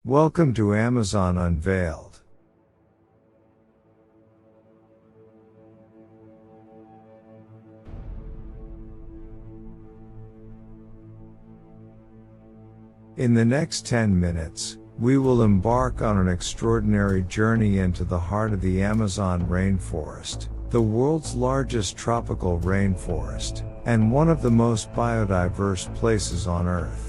Welcome to Amazon Unveiled. In the next 10 minutes, we will embark on an extraordinary journey into the heart of the Amazon rainforest, the world's largest tropical rainforest, and one of the most biodiverse places on Earth.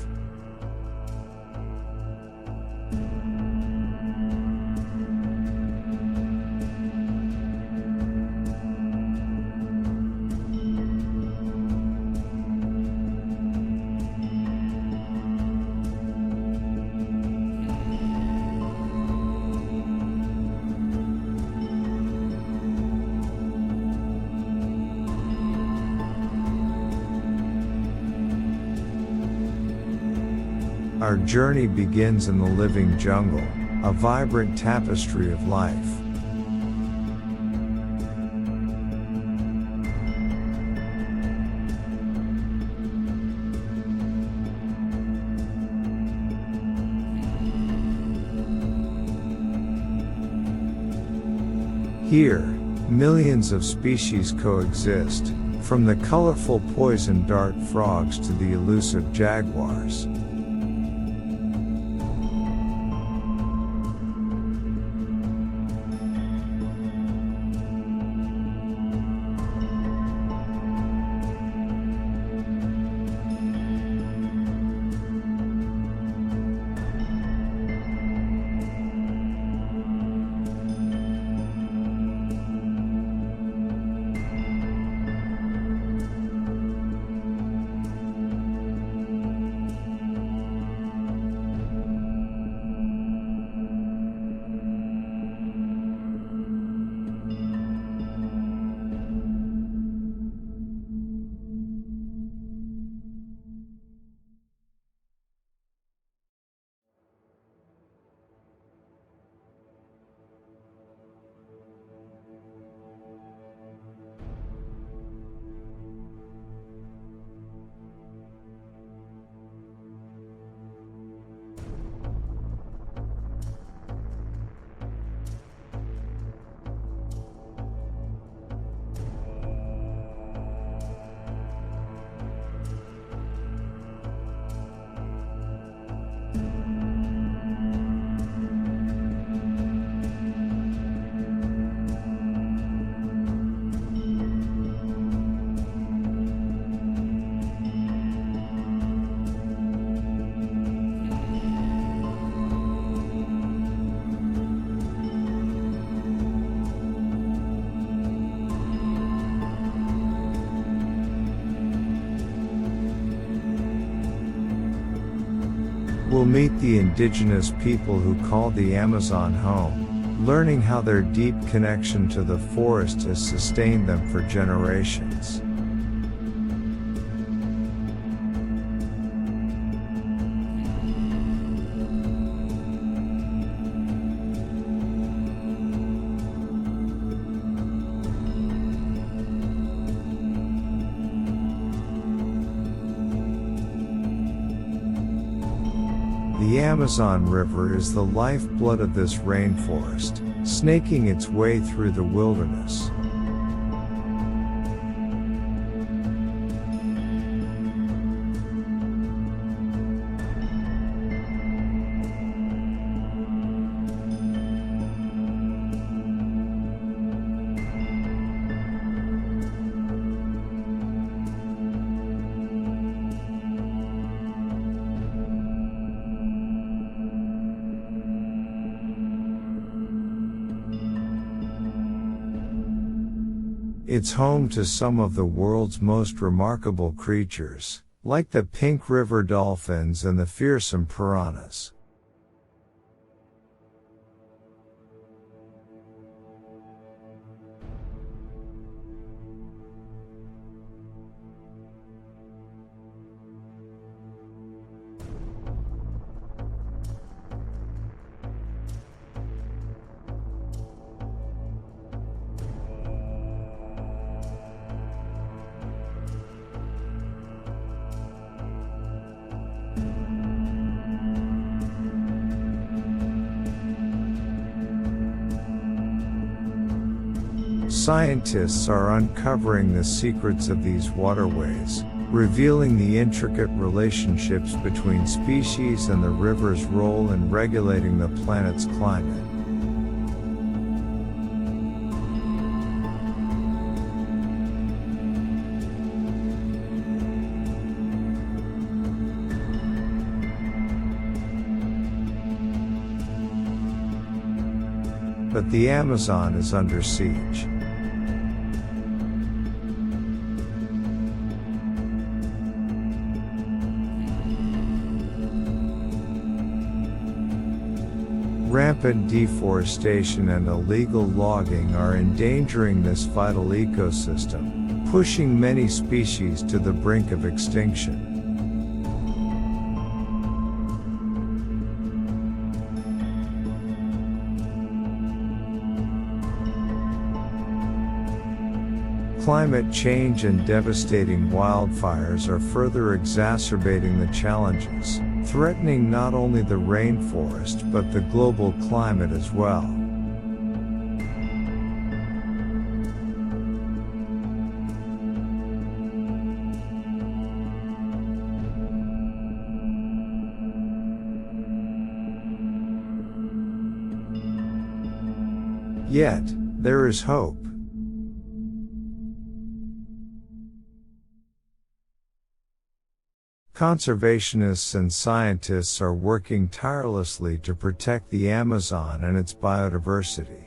Our journey begins in the living jungle, a vibrant tapestry of life. Here, millions of species coexist, from the colorful poison dart frogs to the elusive jaguars. We'll meet the indigenous people who call the Amazon home, learning how their deep connection to the forest has sustained them for generations. The Amazon River is the lifeblood of this rainforest, snaking its way through the wilderness. It's home to some of the world's most remarkable creatures, like the pink river dolphins and the fearsome piranhas. Scientists are uncovering the secrets of these waterways, revealing the intricate relationships between species and the river's role in regulating the planet's climate. But the Amazon is under siege. Rampant deforestation and illegal logging are endangering this vital ecosystem, pushing many species to the brink of extinction. Climate change and devastating wildfires are further exacerbating the challenges, threatening not only the rainforest but the global climate as well. Yet, there is hope. Conservationists and scientists are working tirelessly to protect the Amazon and its biodiversity.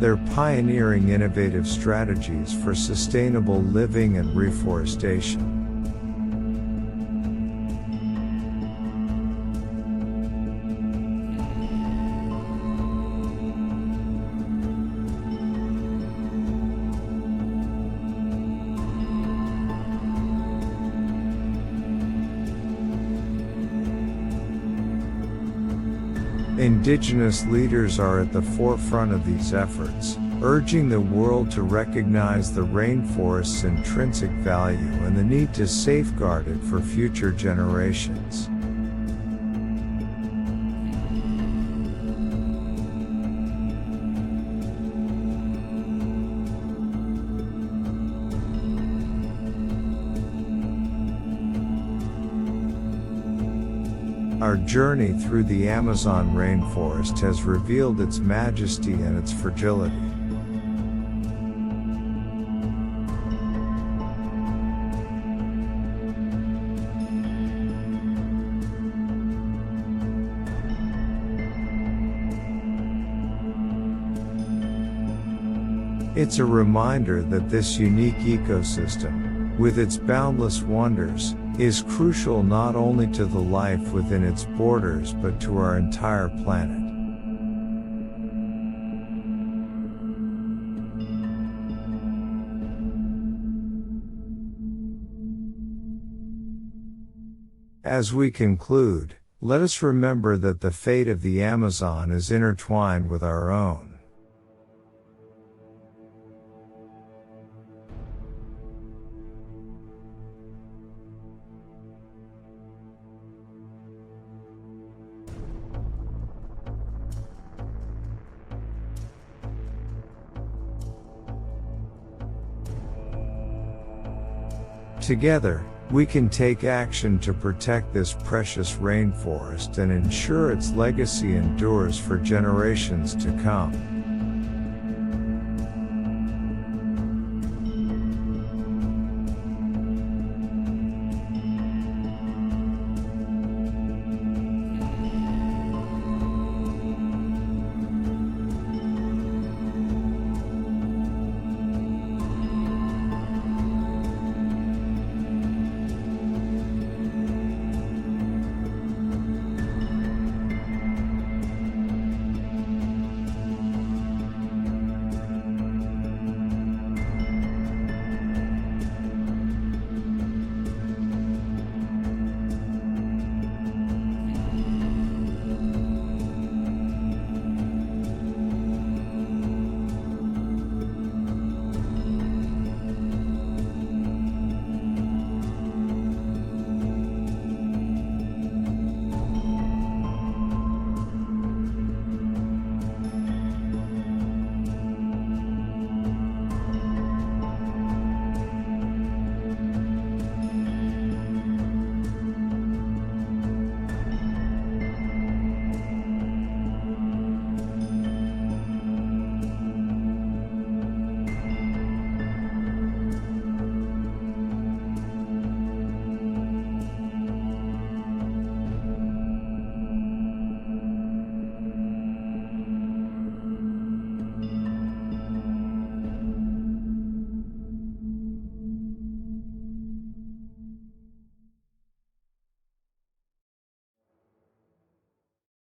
They're pioneering innovative strategies for sustainable living and reforestation. Indigenous leaders are at the forefront of these efforts, urging the world to recognize the rainforest's intrinsic value and the need to safeguard it for future generations. Our journey through the Amazon rainforest has revealed its majesty and its fragility. It's a reminder that this unique ecosystem, with its boundless wonders, is crucial not only to the life within its borders but to our entire planet. As we conclude, let us remember that the fate of the Amazon is intertwined with our own. Together, we can take action to protect this precious rainforest and ensure its legacy endures for generations to come.